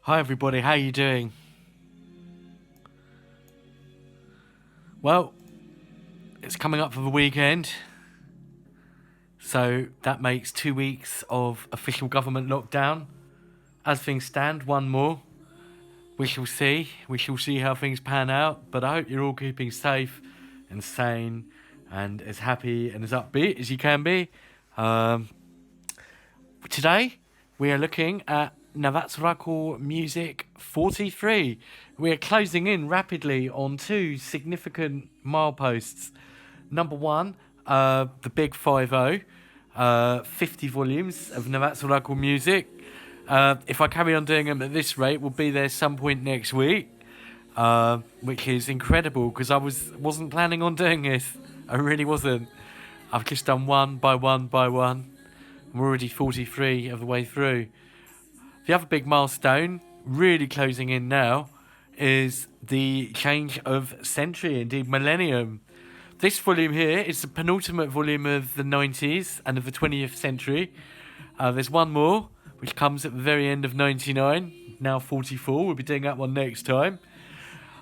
Hi everybody, how you doing? Well, it's coming up for the weekend, so that makes 2 weeks of official government lockdown. As things stand, one more. We shall see. We shall see how things pan out, but I hope you're all keeping safe and sane and as happy and as upbeat as you can be. Today, we are looking at Navatsuraku Music 43. We are closing in rapidly on two significant mileposts. Number one, the Big 50, 50 volumes of Navatsuraku Music. If I carry on doing them at this rate, we'll be there some point next week, which is incredible because I wasn't planning on doing this. I really wasn't. I've just done one by one by one. I'm already 43 of the way through. The other big milestone, really closing in now, is the change of century, indeed millennium. This volume here is the penultimate volume of the 90s and of the 20th century. There's one more, which comes at the very end of 99, now 44. We'll be doing that one next time.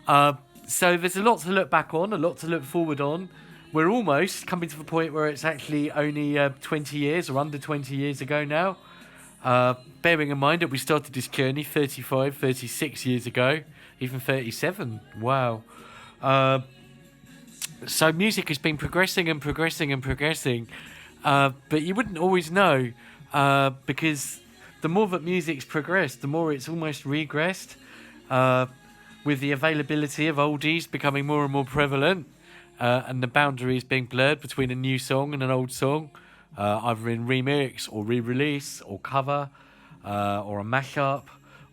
So there's a lot to look back on, a lot to look forward on. We're almost coming to the point where it's actually only 20 years or under 20 years ago now. Bearing in mind that we started this journey 35, 36 years ago, even 37. Wow. So music has been progressing and progressing and progressing. But you wouldn't always know because the more that music's progressed, the more it's almost regressed with the availability of oldies becoming more and more prevalent. And the boundaries being blurred between a new song and an old song, either in remix or re-release or cover or a mashup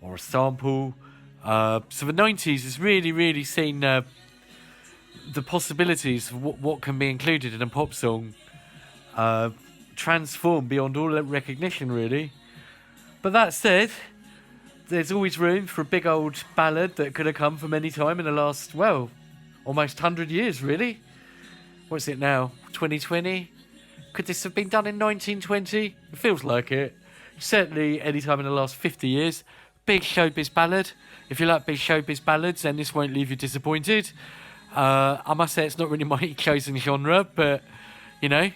or a sample. So the 90s has really seen the possibilities of what can be included in a pop song transform beyond all recognition, really. But that said, there's always room for a big old ballad that could have come from any time in the last, well, almost 100 years, really. What's it now? 2020? Could this have been done in 1920? It feels like it. Certainly any time in the last 50 years. Big showbiz ballad. If you like big showbiz ballads, then this won't leave you disappointed. I must say it's not really my chosen genre, but, you know,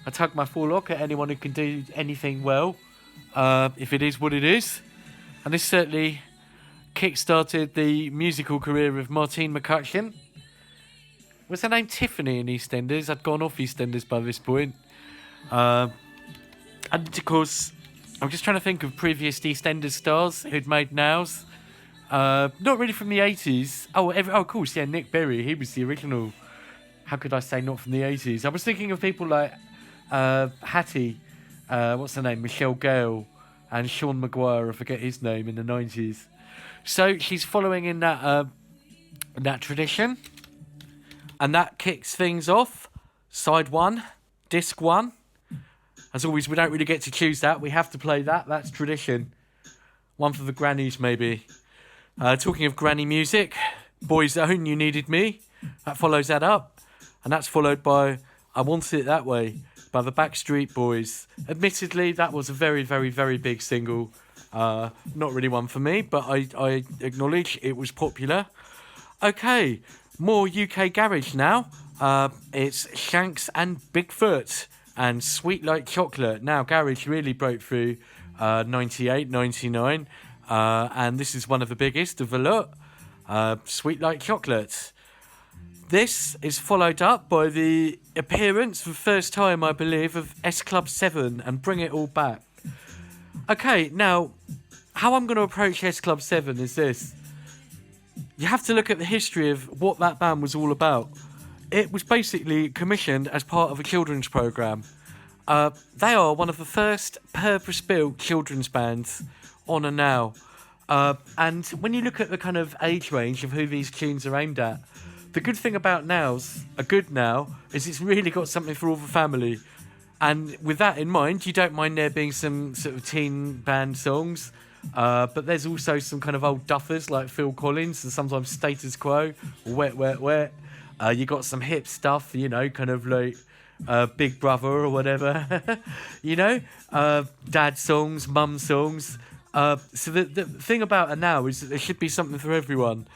I tug my forelock at anyone who can do anything well, if it is what it is. And this certainly kick-started the musical career of Martine McCutcheon. Was her name Tiffany in EastEnders? I'd gone off EastEnders by this point. And of course, I'm just trying to think of previous EastEnders stars who'd made nows. Not really from the 80s. Oh, of course, yeah, Nick Berry. He was the original. How could I say not from the 80s? I was thinking of people like Hattie, what's her name? Michelle Gale, and Sean Maguire. I forget his name, in the 90s. So she's following in that tradition. And that kicks things off. Side 1, disc 1. As always, we don't really get to choose that. We have to play that. That's tradition. One for the grannies, maybe. Talking of granny music, Boy's Own, You Needed Me. That follows that up. And that's followed by I Want It That Way by the Backstreet Boys. Admittedly, that was a very big single. Not really one for me, but I acknowledge it was popular. Okay. More UK garage now. It's Shanks and Bigfoot and Sweet Like Chocolate. Now, garage really broke through 98, 99. And this is one of the biggest of the lot. Sweet Like Chocolate. This is followed up by the appearance for the first time, I believe, of S Club 7 and Bring It All Back. Okay, now, how I'm going to approach S Club 7 is this. You have to look at the history of what that band was all about. It was basically commissioned as part of a children's programme. They are one of the first purpose-built children's bands on and now. And when you look at the kind of age range of who these tunes are aimed at, the good thing about Now's, a good Now, is it's really got something for all the family. And with that in mind, you don't mind there being some sort of teen band songs. But there's also some kind of old duffers like Phil Collins and sometimes Status Quo, Wet, Wet, Wet. You got some hip stuff, you know, kind of like Big Brother or whatever, you know, dad songs, mum songs. So the thing about it now is that there should be something for everyone.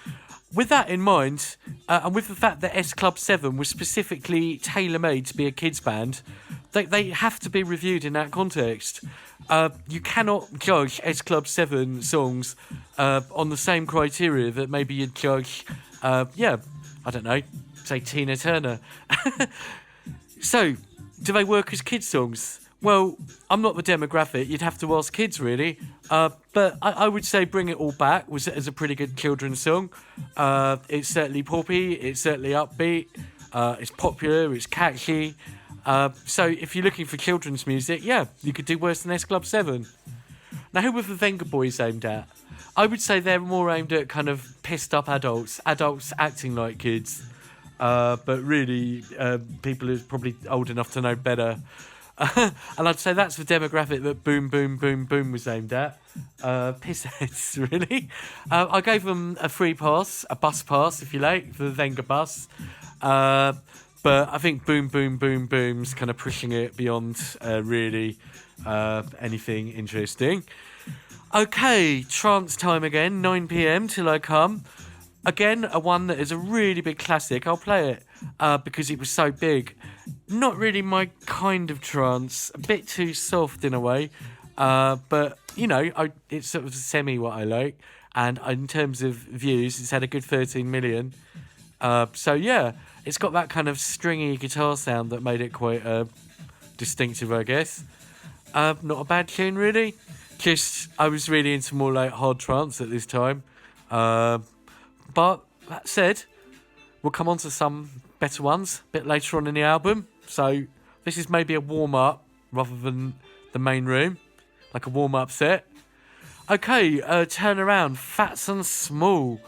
With that in mind, and with the fact that S Club 7 was specifically tailor-made to be a kids band, they have to be reviewed in that context. You cannot judge S Club 7 songs on the same criteria that maybe you'd judge, I don't know, say Tina Turner. So, do they work as kids' songs? Well, I'm not the demographic. You'd have to ask kids, really. But I would say Bring It All Back was a pretty good children's song. It's certainly poppy. It's certainly upbeat. It's popular. It's catchy. So if you're looking for children's music, yeah, you could do worse than S Club 7. Now, who were the Venga Boys aimed at? I would say they're more aimed at kind of pissed up adults acting like kids. But really, people who's probably old enough to know better. And I'd say that's the demographic that Boom Boom Boom Boom was aimed at. Pissheads, really. I gave them a free pass, a bus pass, if you like, for the Venga bus. But I think Boom Boom Boom Boom's kind of pushing it beyond really anything interesting. Okay, trance time again, 9 p.m. Till I Come. Again, a one that is a really big classic. I'll play it because it was so big. Not really my kind of trance. A bit too soft in a way. But, you know, it's sort of semi what I like. And in terms of views, it's had a good 13 million. So, yeah, it's got that kind of stringy guitar sound that made it quite distinctive, I guess. Not a bad tune, really. Just, I was really into more like hard trance at this time. But that said, we'll come on to some better ones a bit later on in the album. So this is maybe a warm-up rather than the main room, like a warm-up set. Okay, Turn Around, Fats and Small.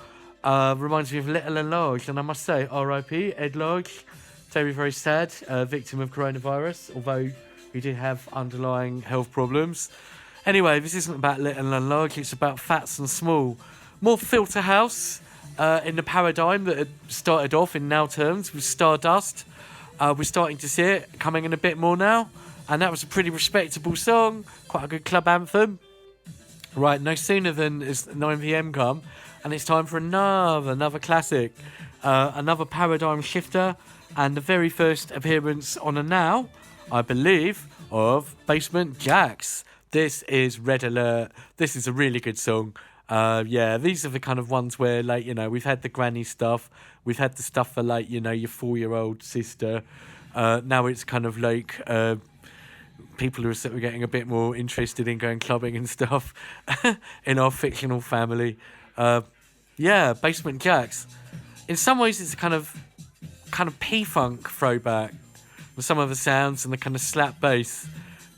Reminds me of Little and Large, and I must say, R.I.P. Ed Large. Very, very sad, victim of coronavirus, although he did have underlying health problems. Anyway, this isn't about Little and Large, it's about Fats and Small. More Filter House. In the paradigm that had started off in now terms with Stardust. We're starting to see it coming in a bit more now. And that was a pretty respectable song. Quite a good club anthem. Right, no sooner than is 9pm come. And it's time for another classic. Another paradigm shifter. And the very first appearance on a now, I believe, of Basement Jaxx. This is Red Alert. This is a really good song. These are the kind of ones where, like, you know, we've had the granny stuff, we've had the stuff for, like, you know, your 4-year-old sister. Now it's kind of like people who are sort of getting a bit more interested in going clubbing and stuff in our fictional family. Basement Jaxx. In some ways, it's a kind of P-funk throwback with some of the sounds and the kind of slap bass,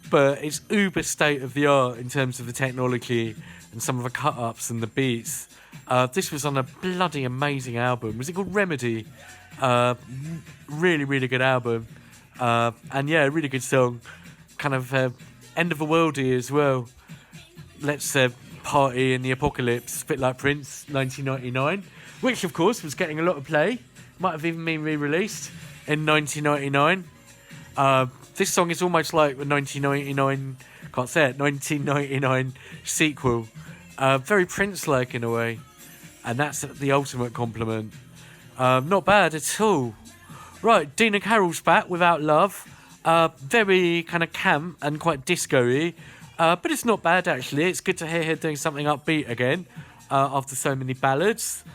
but it's uber state of the art in terms of the technology and some of the cut-ups and the beats. This was on a bloody amazing album. Was it called Remedy? Really, really good album. And yeah, really good song. Kind of end of the worldy as well. Let's party in the apocalypse. A bit like Prince, 1999. Which, of course, was getting a lot of play. Might have even been re-released in 1999. This song is almost like the 1999 sequel. Very Prince-like in a way. And that's the ultimate compliment. Not bad at all. Right, Dina Carroll's back, Without Love. Very kind of camp and quite disco-y. But it's not bad, actually. It's good to hear her doing something upbeat again after so many ballads.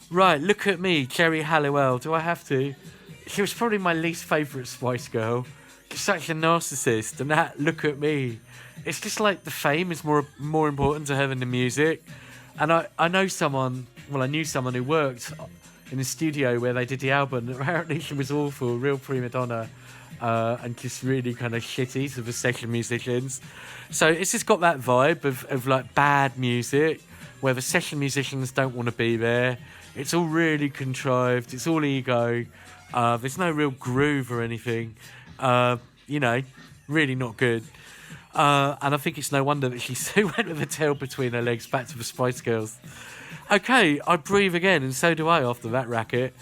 Right, Look at Me, Jerry Halliwell. Do I have to? She was probably my least favourite Spice Girl. She's such a narcissist, and that Look at Me. It's just like the fame is more important to her than the music. And I knew someone who worked in the studio where they did the album. Apparently she was awful, real prima donna, and just really kind of shitty to the session musicians. So it's just got that vibe of like bad music, where the session musicians don't want to be there. It's all really contrived. It's all ego. There's no real groove or anything. Really not good. And I think it's no wonder that she went with her tail between her legs back to the Spice Girls. Okay, I breathe again, and so do I after that racket.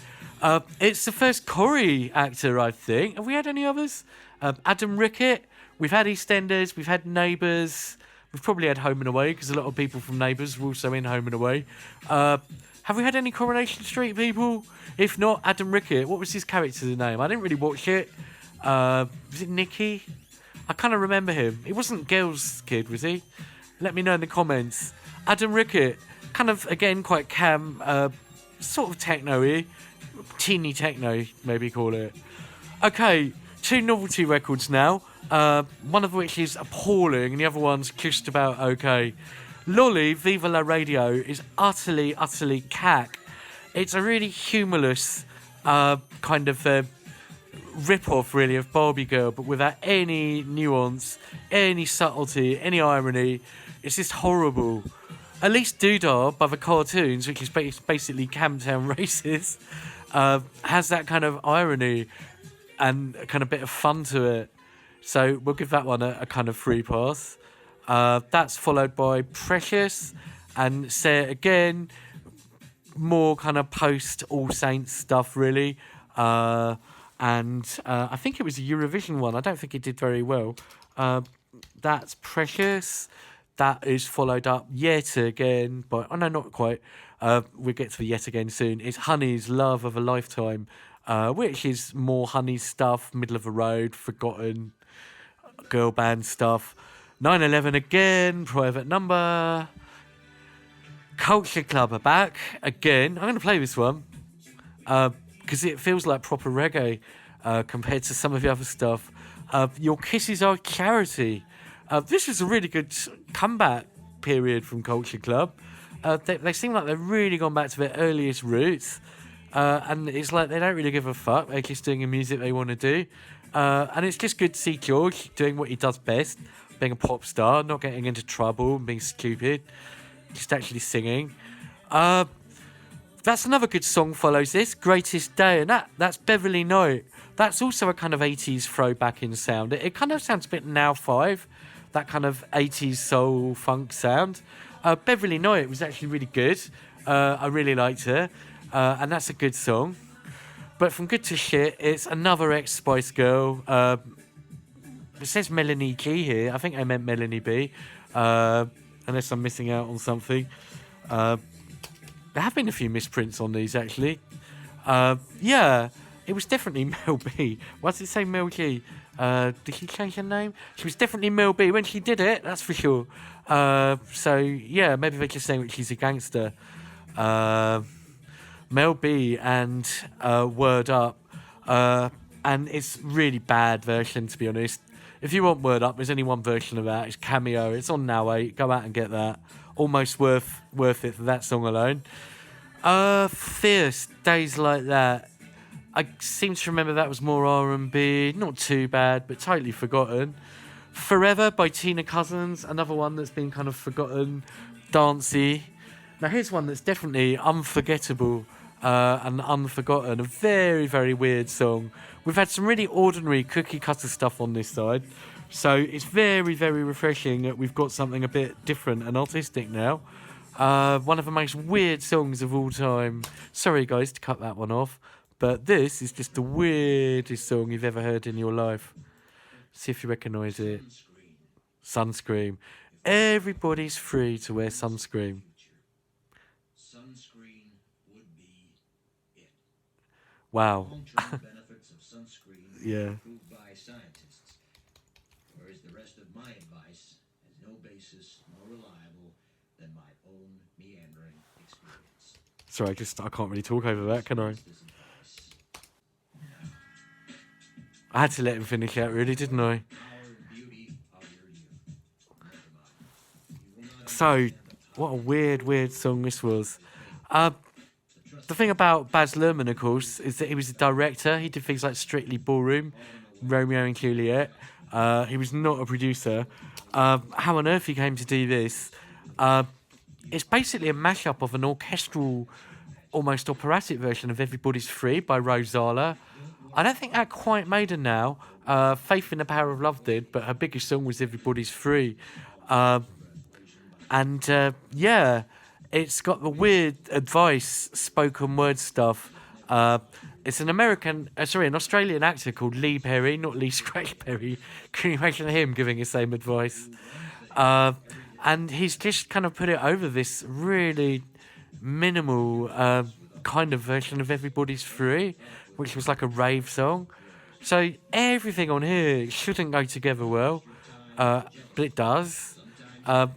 It's the first Corrie actor, I think. Have we had any others? Adam Rickett. We've had EastEnders. We've had Neighbours. We've probably had Home and Away because a lot of people from Neighbours were also in Home and Away. Have we had any Coronation Street people? If not, Adam Rickett. What was his character's name? I didn't really watch it. Was it Nicky? I kind of remember him. He wasn't Girl's Kid, was he? Let me know in the comments. Adam Rickett, kind of, again, quite sort of techno-y. Teeny techno, maybe call it. Okay, 2 novelty records now. One of which is appalling and the other one's just about okay. Lolly, Viva La Radio, is utterly cack. It's a really humorless kind of rip-off, really, of Barbie Girl, but without any nuance, any subtlety, any irony. It's just horrible. At least Doodah, by the cartoons, which is basically Camptown Races, has that kind of irony and a kind of bit of fun to it. So we'll give that one a kind of free pass. That's followed by Precious and Say It Again. More kind of post All Saints stuff, really. I think it was a Eurovision one. I don't think it did very well. That's Precious. That is followed up Yet Again by... Oh, no, not quite. We'll get to the Yet Again soon. It's Honey's Love of a Lifetime, which is more Honey stuff, middle of the road, forgotten girl band stuff. 9/11 again, Private Number. Culture Club are back again. I'm going to play this one because it feels like proper reggae compared to some of the other stuff. Your Kisses Are Charity. This is a really good comeback period from Culture Club. They seem like they've really gone back to their earliest roots. And it's like they don't really give a fuck. They're just doing the music they want to do. And it's just good to see George doing what he does best, being a pop star, not getting into trouble and being stupid, just actually singing. That's another good song follows this, Greatest Day, and that's Beverly Knight. That's also a kind of 80s throwback in sound. It kind of sounds a bit Now 5, that kind of 80s soul funk sound. Beverly Knight was actually really good. I really liked her, and that's a good song. But from good to shit, it's another ex-Spice Girl. It says Melanie G here. I think I meant Melanie B. Unless I'm missing out on something. There have been a few misprints on these, actually. Yeah, it was definitely Mel B. Why does it say Mel G? Did she change her name? She was definitely Mel B when she did it, that's for sure. So, yeah, maybe they're just saying that she's a gangster. Mel B and Word Up. And it's really bad version, to be honest. If you want Word Up, there's only one version of that. It's Cameo. It's on Now 8. Go out and get that. Almost worth it for that song alone. Fierce, Days Like That. I seem to remember that was more R&B. Not too bad, but totally forgotten. Forever by Tina Cousins. Another one that's been kind of forgotten. Dancey. Now here's one that's definitely unforgettable and unforgotten. A very, very weird song. We've had some really ordinary cookie cutter stuff on this side. So it's very, very refreshing that we've got something a bit different and artistic now. One of the most weird songs of all time. Sorry, guys, to cut that one off. But this is just the weirdest song you've ever heard in your life. See if you recognise it. Sunscreen. Everybody's free to wear sunscreen. Sunscreen would be it. Wow. Long-term benefits of sunscreen Yeah. approved by scientists, whereas the rest of my advice has no basis more reliable than my own meandering experience. Sorry, I can't really talk over that, can I? This advice. I had to let him finish out, really, didn't I? Power and beauty of your youth. Never mind. You will not So, understand the what a weird song this was. trust The thing about Baz Luhrmann, of course, is that he was a director. He did things like Strictly Ballroom, Romeo and Juliet. He was not a producer. How on earth he came to do this? It's basically a mashup of an orchestral, almost operatic version of Everybody's Free by Rosala. I don't think that quite made her now. Faith in the Power of Love did, but her biggest song was Everybody's Free. Yeah, it's got the weird advice, spoken word stuff. It's an Australian actor called Lee Perry, not Lee Scratch Perry. Can you imagine him giving the same advice? and he's just kind of put it over this really minimal kind of version of Everybody's Free, which was like a rave song. So everything on here shouldn't go together well, but it does.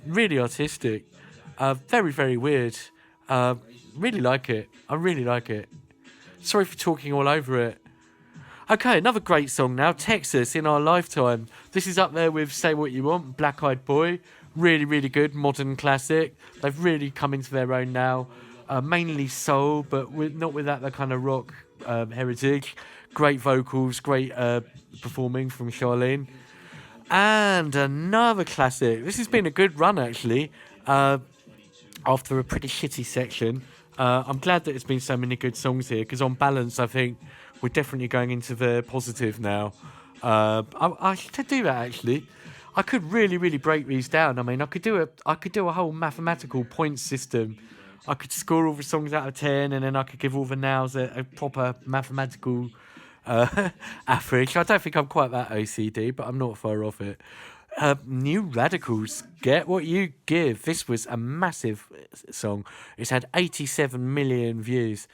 Really artistic, very, very weird. Really like it. I really like it. Sorry for talking all over it. Okay, another great song now, Texas, In Our Lifetime. This is up there with Say What You Want, Black Eyed Boy. Really, really good, modern classic. They've really come into their own now. Mainly soul, but not without that kind of rock heritage. Great vocals, great performing from Charlene. And another classic. This has been a good run, actually, after a pretty shitty section. I'm glad that it's been so many good songs here, because on balance, I think we're definitely going into the positive now. I should do that, actually. I could really, really break these down. I mean, I could do a whole mathematical point system. I could score all the songs out of 10, and then I could give all the nows a proper mathematical average. I don't think I'm quite that OCD, but I'm not far off it. New Radicals, Get What You Give. This was a massive song. It's had 87 million views,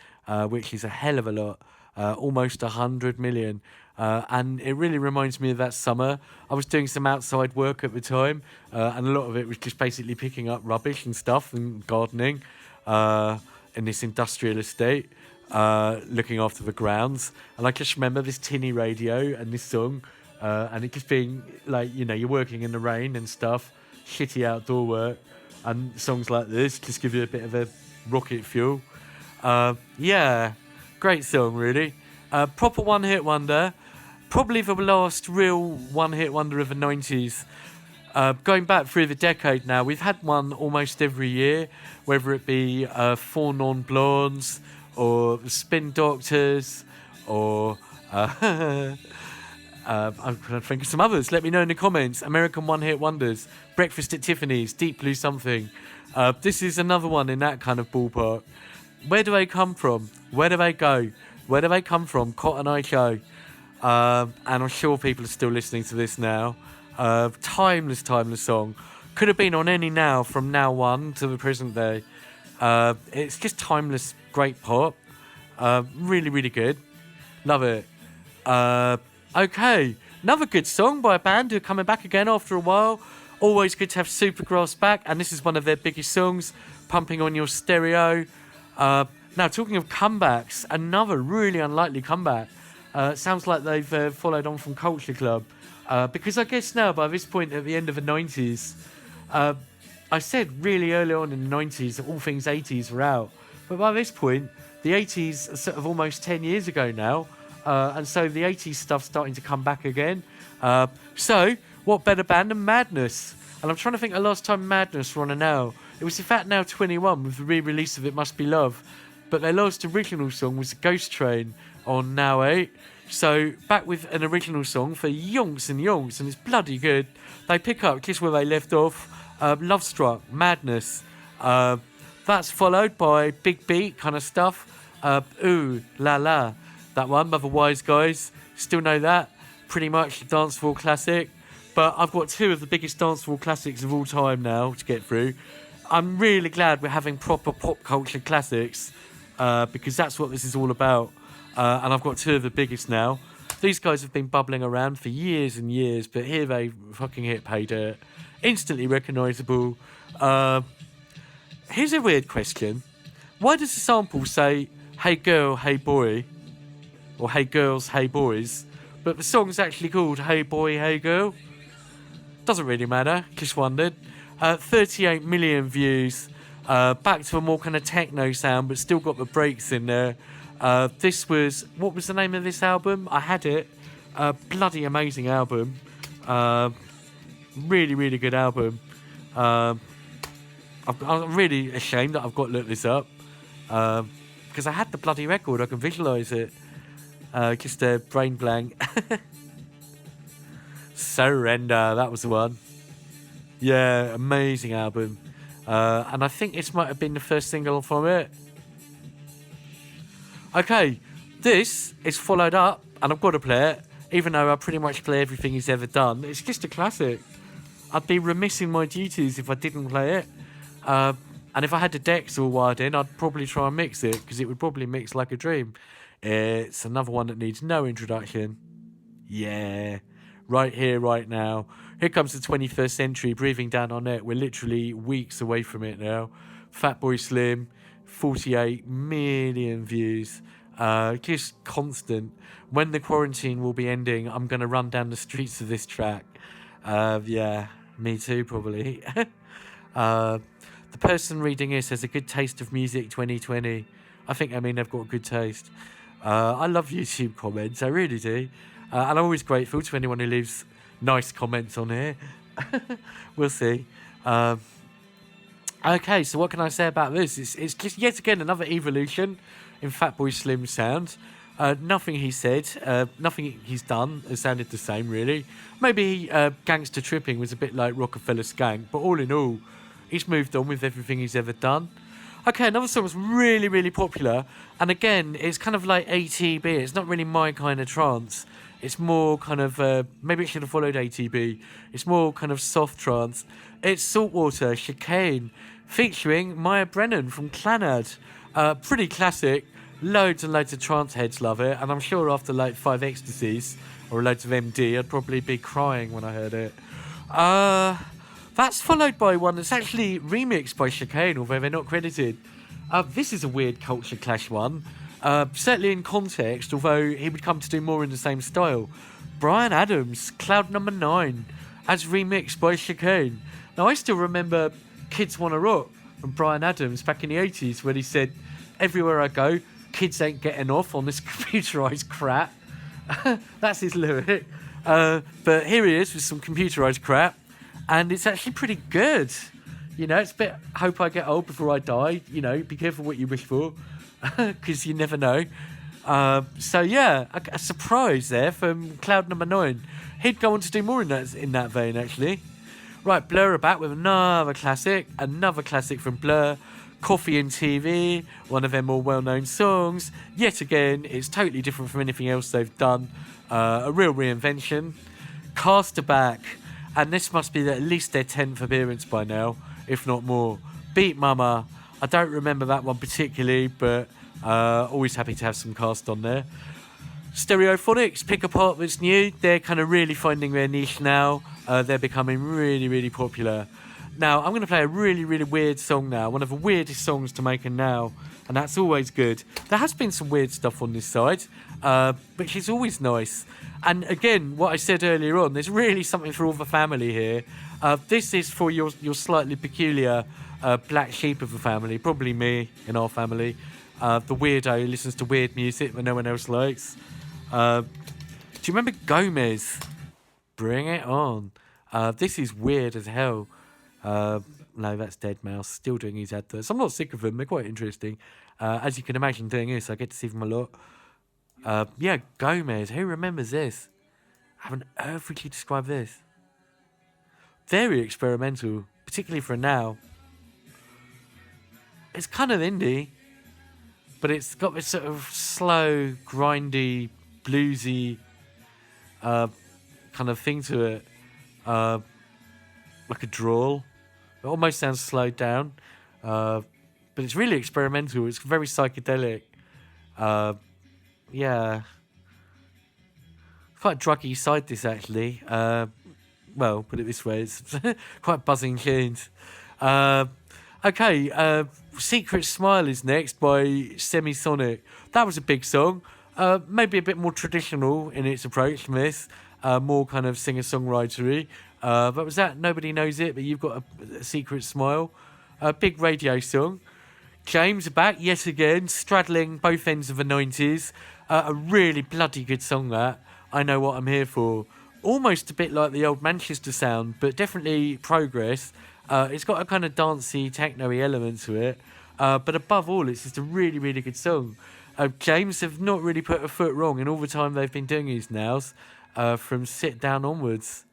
which is a hell of a lot. Almost 100 million. And it really reminds me of that summer. I was doing some outside work at the time, and a lot of it was just basically picking up rubbish and stuff and gardening in this industrial estate, looking after the grounds. And I just remember this tinny radio and this song, and it just being like, you're working in the rain and stuff, shitty outdoor work, and songs like this just give you a bit of a rocket fuel. Yeah, great song, really. Proper one-hit wonder. Probably the last real one-hit wonder of the 90s. Going back through the decade now, we've had one almost every year, whether it be Four Non-Blondes or Spin Doctors or... I'm trying to think of some others. Let me know in the comments. American one-hit wonders. Breakfast at Tiffany's. Deep Blue Something. This is another one in that kind of ballpark. Where do they come from? Where do they go? Where do they come from? Cotton Eye Joe. And I'm sure people are still listening to this now. Timeless song. Could have been on any now from now on to the present day. It's just timeless, great pop. Really, really good. Love it. Okay, another good song by a band who are coming back again after a while. Always good to have Supergrass back, and this is one of their biggest songs, Pumping on Your Stereo. Now, talking of comebacks, another really unlikely comeback. Sounds like they've followed on from Culture Club. Because I guess now, by this point, at the end of the 90s, I said really early on in the 90s that all things 80s were out. But by this point, the 80s are sort of almost 10 years ago now. And so the 80s stuff's starting to come back again. So, what better band than Madness? And I'm trying to think the last time Madness were on a Now. It was in fact Now 21 with the re-release of It Must Be Love. But their last original song was Ghost Train on Now 8. So, back with an original song for yonks, and it's bloody good. They pick up just where they left off. Love Struck, Madness. That's followed by Big Beat kind of stuff. Ooh La La. That one by the Wise Guys. Still know that. Pretty much a dance floor classic. But I've got two of the biggest dance floor classics of all time now to get through. I'm really glad we're having proper pop culture classics, because that's what this is all about. And I've got two of the biggest now. These guys have been bubbling around for years and years, but here they fucking hit pay dirt. Instantly recognisable. Here's a weird question. Why does the sample say, hey girl, hey boy? Or hey girls, hey boys? But the song's actually called Hey Boy, Hey Girl? Doesn't really matter, just wondered. 38 million views. Back to a more kind of techno sound, but still got the breaks in there. This was... What was the name of this album? I had it. Bloody amazing album. Really, really good album. I'm really ashamed that I've got to look this up. Because I had the bloody record, I can visualise it. Just a brain blank. Surrender, that was the one. Yeah, amazing album. And I think this might have been the first single from it. Okay, this is followed up, and I've got to play it, even though I pretty much play everything he's ever done. It's just a classic. I'd be remiss in my duties if I didn't play it. And if I had the decks all wired in, I'd probably try and mix it, because it would probably mix like a dream. It's another one that needs no introduction. Yeah, right here, right now. Here comes the 21st century breathing down our neck. We're literally weeks away from it now. Fatboy Slim, 48 million views. Just constant. When the quarantine will be ending, I'm going to run down the streets of this track. Yeah, me too, probably. The person reading this has a good taste of music 2020. I think I mean they've got good taste. I love YouTube comments, I really do. And I'm always grateful to anyone who leaves nice comments on here. We'll see. Okay, so what can I say about this? It's just yet again another evolution in Fatboy Slim's sound. Nothing he said, nothing he's done has sounded the same, really. Maybe Gangster Tripping was a bit like Rockefeller Skank, but all in all, he's moved on with everything he's ever done. Okay, another song that's really, really popular, and again, it's kind of like ATB. It's not really my kind of trance. It's more kind of, maybe it should have followed ATB. It's more kind of soft trance. It's Saltwater Chicane, featuring Maya Brennan from Clannad. Pretty classic. Loads and loads of trance heads love it, and I'm sure after like 5 ecstasies or loads of MD, I'd probably be crying when I heard it. That's followed by one that's actually remixed by Chicane, although they're not credited. This is a weird Culture Clash one. Certainly in context, although he would come to do more in the same style. Bryan Adams, Cloud Number 9, as remixed by Chicane. Now, I still remember Kids Wanna Rock from Bryan Adams back in the 80s, when he said, "Everywhere I go, kids ain't getting off on this computerised crap." That's his lyric. But here he is with some computerised crap. And it's actually pretty good. You know, it's a bit, hope I get old before I die. You know, be careful what you wish for, because you never know. So yeah, a surprise there from Cloud Number 9. He'd go on to do more in that vein, actually. Right, Blur are back with another classic from Blur. Coffee and TV, one of their more well-known songs. Yet again, it's totally different from anything else they've done. A real reinvention. Cast are back. And this must be at least their 10th appearance by now, if not more. Beat Mama. I don't remember that one particularly, but always happy to have some Cast on there. Stereophonics, Pick Apart What's New. They're kind of really finding their niche now. They're becoming really, really popular. Now, I'm going to play a really, really weird song now. One of the weirdest songs to make now. And that's always good. There has been some weird stuff on this side, but she's always nice. And again, what I said earlier on, there's really something for all the family here. This is for your slightly peculiar black sheep of the family, probably me in our family. The weirdo who listens to weird music that no one else likes. Do you remember Gomez? Bring it on. This is weird as hell. No, that's Dead Mouse, still doing his adverts. I'm not sick of them, they're quite interesting. As you can imagine, doing this, I get to see them a lot. Yeah, Gomez, who remembers this? How on earth would you describe this? Very experimental, particularly for now. It's kind of indie, but it's got this sort of slow, grindy, bluesy kind of thing to it. Like a drawl. It almost sounds slowed down. But it's really experimental. It's very psychedelic. Yeah. Quite druggy side, this, actually. Well, put it this way. It's quite buzzing tunes. Okay. Secret Smile is next by Semisonic. That was a big song. Maybe a bit more traditional in its approach from this. More kind of singer-songwritery. But was that Nobody Knows It, but you've got a Secret Smile. A big radio song. James are back yet again, straddling both ends of the 90s. A really bloody good song, that. I Know What I'm Here For. Almost a bit like the old Manchester sound, but definitely progress. It's got a kind of dancey, techno-y element to it. But above all, it's just a really, really good song. James have not really put a foot wrong in all the time they've been doing these nows, from Sit Down onwards.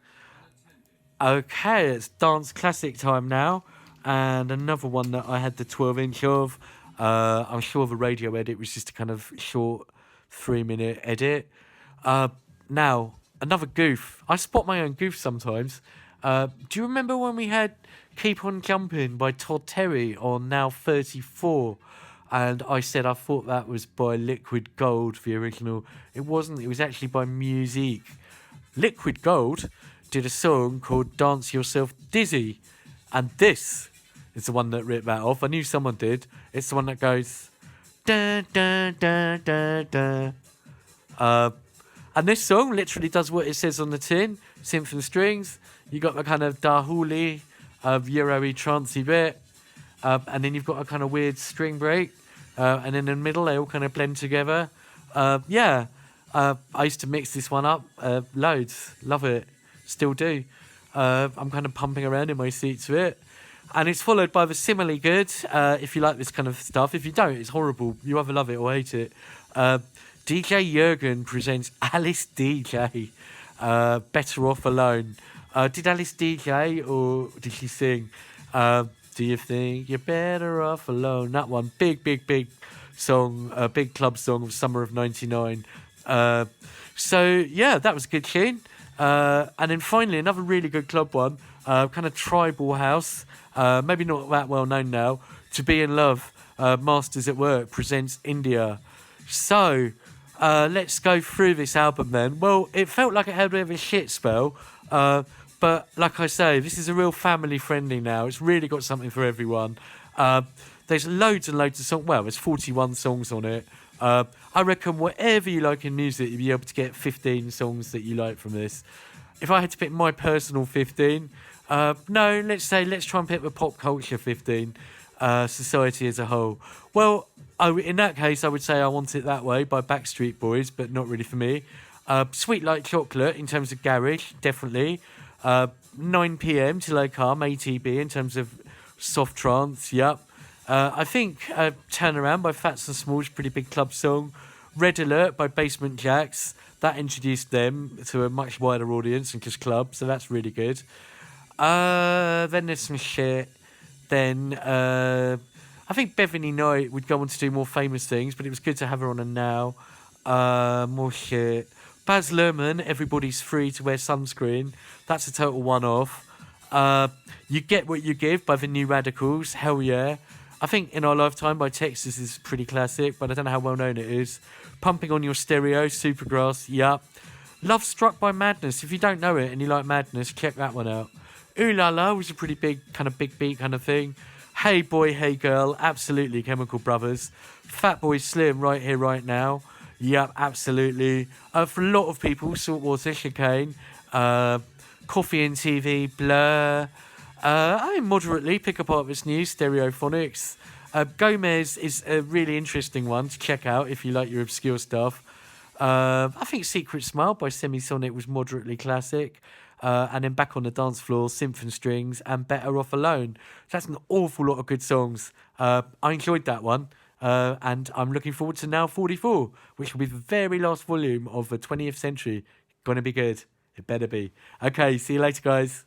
Okay, it's dance classic time now. And another one that I had the 12-inch of. I'm sure the radio edit was just a kind of short 3-minute edit. Now, another goof. I spot my own goof sometimes. Do you remember when we had Keep On Jumping by Todd Terry on Now 34? And I said I thought that was by Liquid Gold, the original. It wasn't. It was actually by Musique. Liquid Gold did a song called Dance Yourself Dizzy. And this is the one that ripped that off. I knew someone did. It's the one that goes... Da, da, da, da, da. And this song literally does what it says on the tin. Synth and strings. You got the kind of Dahuli, Euro-y, trancey bit. And then you've got a kind of weird string break. And in the middle, they all kind of blend together. I used to mix this one up loads. Love it. Still do. I'm kind of pumping around in my seat to it. And it's followed by the similarly good, if you like this kind of stuff. If you don't, it's horrible. You either love it or hate it. DJ Jurgen presents Alice DJ, Better Off Alone. Did Alice DJ or did she sing? Do you think you're better off alone? That one. Big song. Big club song of summer of 99. So, yeah, that was a good tune. And then finally, another really good club one. Kind of tribal house. Maybe not that well known now. To Be In Love. Masters at Work presents India. So, let's go through this album then. Well, it felt like it had a bit of a shit spell. But like I say, this is a real family friendly now. It's really got something for everyone. There's loads and loads of songs. Well, there's 41 songs on it. I reckon whatever you like in music, you'll be able to get 15 songs that you like from this. If I had to pick my personal 15, let's try and pick the pop culture 15, society as a whole. Well, in that case, I would say I Want It That Way by Backstreet Boys, but not really for me. Sweet Like Chocolate in terms of garage, definitely. 9 p.m. Till I Come, ATB in terms of soft trance, yep. I think Turn Around by Fats and Smalls, pretty big club song. Red Alert by Basement Jaxx, that introduced them to a much wider audience than just club, so that's really good. Then there's some shit. Then I think Bethany Knight would go on to do more famous things, but it was good to have her on a now. More shit. Baz Luhrmann, Everybody's Free to Wear Sunscreen. That's a total one-off. You Get What You Give by the New Radicals. Hell yeah. I think In Our Lifetime by Texas is pretty classic, but I don't know how well known it is. Pumping on Your Stereo, Supergrass, yup. Love Struck by Madness. If you don't know it and you like Madness, check that one out. Ooh La La was a pretty big beat kind of thing. Hey Boy, Hey Girl, absolutely Chemical Brothers. Fatboy Slim, Right Here, Right Now. Yep, absolutely. For a lot of people, Saltwater, Chicane, Coffee and TV, Blur. I moderately pick apart this new Stereophonics. Gomez is a really interesting one to check out if you like your obscure stuff. I think Secret Smile by Semisonic was moderately classic. And then Back on the Dance Floor, Synth and Strings, and Better Off Alone. That's an awful lot of good songs. I enjoyed that one. And I'm looking forward to Now 44, which will be the very last volume of the 20th century. Gonna be good. It better be. Okay, see you later, guys.